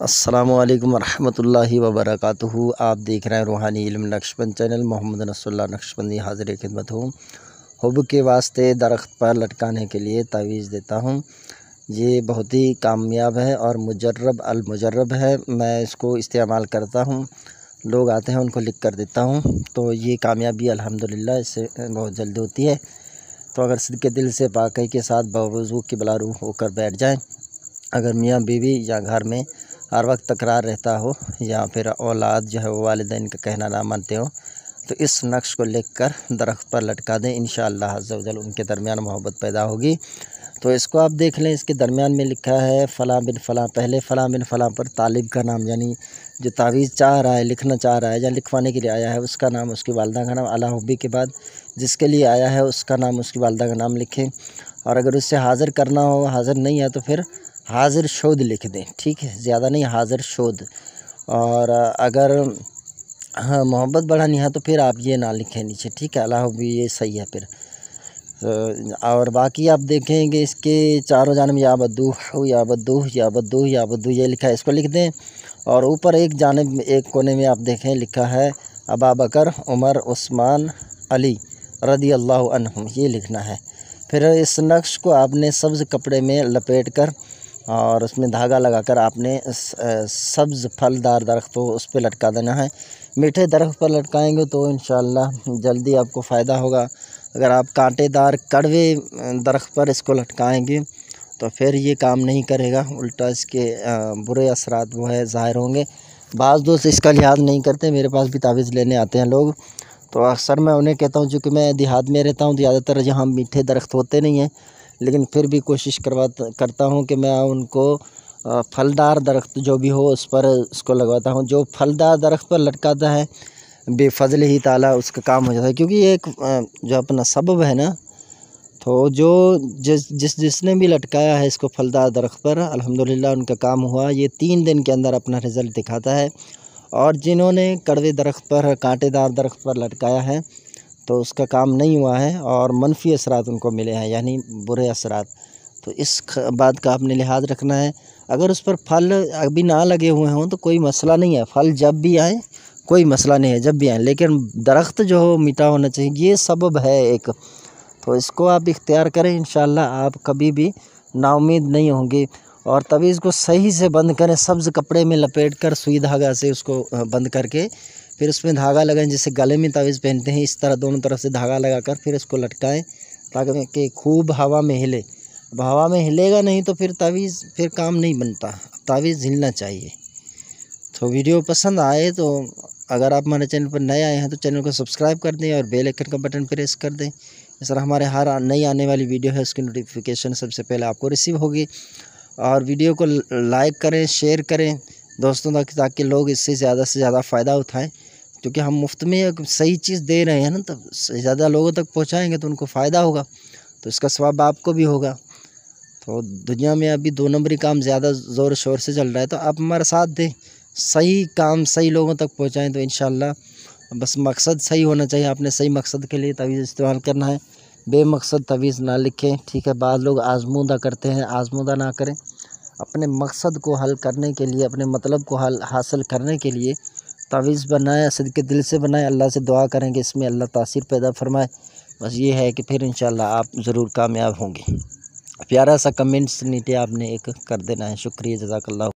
السلام علیکم ورحمۃ اللہ وبرکاتہ۔ آپ دیکھ رہے ہیں روحانی علم نقشبند چینل۔ محمد نصر اللہ نقشبندی حاضر خدمت ہوں۔ حب کے واسطے درخت پر لٹکانے کے لیے تعویذ دیتا ہوں۔ یہ بہت ہی کامیاب ہے اور المجرب ہے۔ میں اس کو استعمال کرتا ہوں، لوگ آتے ہیں ان کو لکھ کر دیتا ہوں، تو یہ کامیابی الحمدللہ اس سے بہت جلد ہوتی ہے۔ تو اگر صدقے دل سے پاکی کے ساتھ بوضو قبلہ روح ہو کر بیٹھ جائیں، اگر میاں بیوی یا گھر میں ہر وقت تکرار رہتا ہو یا پھر اولاد جو ہے وہ والدین کا کہنا نہ مانتے ہو، تو اس نقش کو لکھ کر درخت پر لٹکا دیں، انشاءاللہ عز و جل ان کے درمیان محبت پیدا ہوگی۔ تو اس کو آپ دیکھ لیں، اس کے درمیان میں لکھا ہے فلاں بن فلاں، پہلے فلاں بن فلاں پر طالب کا نام، یعنی جو تعویذ چاہ رہا ہے، لکھنا چاہ رہا ہے یا لکھوانے کے لیے آیا ہے، اس کا نام، اس کی والدہ کا نام، علی حبی کے بعد جس کے لیے آیا ہے اس کا نام، اس کی والدہ کا نام لکھیں۔ اور اگر اس سے حاضر کرنا ہو، حاضر نہیں ہے، تو پھر حاضر شود لکھ دیں، ٹھیک ہے، زیادہ نہیں، حاضر شود۔ اور اگر محبت بڑھانی ہے تو پھر آپ یہ نہ لکھیں نیچے، ٹھیک ہے، اللہ بھی یہ صحیح ہے پھر۔ اور باقی آپ دیکھیں گے اس کے چاروں جانب یا بدوح یا بدوح یا بدوح یا بدوح یہ لکھا ہے، اس کو لکھ دیں۔ اور اوپر ایک جانب ایک کونے میں آپ دیکھیں لکھا ہے ابابکر عمر عثمان علی رضی اللہ عنہم، یہ لکھنا ہے۔ پھر اس نقش کو آپ نے سبز کپڑے میں لپیٹ کر اور اس میں دھاگا لگا کر آپ نے سبز پھلدار درخت کو اس پہ لٹکا دینا ہے۔ میٹھے درخت پر لٹکائیں گے تو انشاءاللہ جلدی آپ کو فائدہ ہوگا۔ اگر آپ کانٹے دار کڑوے درخت پر اس کو لٹکائیں گے تو پھر یہ کام نہیں کرے گا، الٹا اس کے برے اثرات وہ ہے ظاہر ہوں گے۔ بعض دوست اس کا لحاظ نہیں کرتے، میرے پاس بھی تعویذ لینے آتے ہیں لوگ، تو اکثر میں انہیں کہتا ہوں، چونکہ میں دیہات میں رہتا ہوں، زیادہ تر جہاں میٹھے درخت ہوتے نہیں ہیں، لیکن پھر بھی کوشش کرتا ہوں کہ میں ان کو پھلدار درخت جو بھی ہو اس پر اس کو لگواتا ہوں۔ جو پھلدار درخت پر لٹکاتا ہے بے فضل ہی تعالیٰ اس کا کام ہو جاتا ہے، کیونکہ یہ ایک جو اپنا سبب ہے نا، تو جس نے بھی لٹکایا ہے اس کو پھلدار درخت پر، الحمدللہ ان کا کام ہوا۔ یہ 3 دن کے اندر اپنا رزلٹ دکھاتا ہے۔ اور جنہوں نے کڑوے درخت پر، کانٹے دار درخت پر لٹکایا ہے تو اس کا کام نہیں ہوا ہے اور منفی اثرات ان کو ملے ہیں، یعنی برے اثرات۔ تو اس بات کا آپ نے لحاظ رکھنا ہے۔ اگر اس پر پھل ابھی نہ لگے ہوئے ہوں تو کوئی مسئلہ نہیں ہے، پھل جب بھی آئیں کوئی مسئلہ نہیں ہے، جب بھی آئیں، لیکن درخت جو ہو میٹھا ہونا چاہیے، یہ سبب ہے ایک، تو اس کو آپ اختیار کریں، انشاءاللہ آپ کبھی بھی نا امید نہیں ہوں گے۔ اور تعویذ کو صحیح سے بند کریں، سبز کپڑے میں لپیٹ کر سوئی دھاگا سے اس کو بند کر کے پھر اس میں دھاگا لگائیں، جیسے گلے میں تعویذ پہنتے ہیں، اس طرح دونوں طرف سے دھاگا لگا کر پھر اس کو لٹکائیں تاکہ کہ خوب ہوا میں ہلے۔ اب ہوا میں ہلے گا نہیں تو پھر تعویذ پھر کام نہیں بنتا، تعویذ ہلنا چاہیے۔ تو ویڈیو پسند آئے تو اگر آپ ہمارے چینل پر نئے آئے ہیں تو چینل کو سبسکرائب کر دیں اور بیل آئیکن کا بٹن پریس کر دیں، اس طرح ہمارے ہر نئی آنے والی ویڈیو ہے اس کی نوٹیفیکیشن سب سے پہلے آپ کو ریسیو ہوگی۔ اور ویڈیو کو لائک کریں، شیئر کریں دوستوں تک، تاکہ لوگ اس سے زیادہ فائدہ اٹھائیں، کیونکہ ہم مفت میں ایک صحیح چیز دے رہے ہیں نا، تو زیادہ لوگوں تک پہنچائیں گے تو ان کو فائدہ ہوگا، تو اس کا ثواب آپ کو بھی ہوگا۔ تو دنیا میں ابھی 2 نمبری کام زیادہ زور شور سے چل رہا ہے، تو آپ ہمارا ساتھ دیں، صحیح کام صحیح لوگوں تک پہنچائیں، تو انشاءاللہ بس مقصد صحیح ہونا چاہیے۔ آپ نے صحیح مقصد کے لیے تعویذ استعمال کرنا ہے، بے مقصد تعویذ نہ لکھیں، ٹھیک ہے۔ بعض لوگ آزمودہ کرتے ہیں، آزمودہ نہ کریں، اپنے مقصد کو حل کرنے کے لیے، اپنے مطلب کو حاصل کرنے کے لیے تعویذ بنائیں، صدقے دل سے بنائیں، اللہ سے دعا کریں کہ اس میں اللہ تاثیر پیدا فرمائے، بس یہ ہے کہ پھر انشاءاللہ آپ ضرور کامیاب ہوں گے۔ پیارا سا کمنٹس نیچے آپ نے ایک کر دینا ہے، شکریہ، جزاک اللہ۔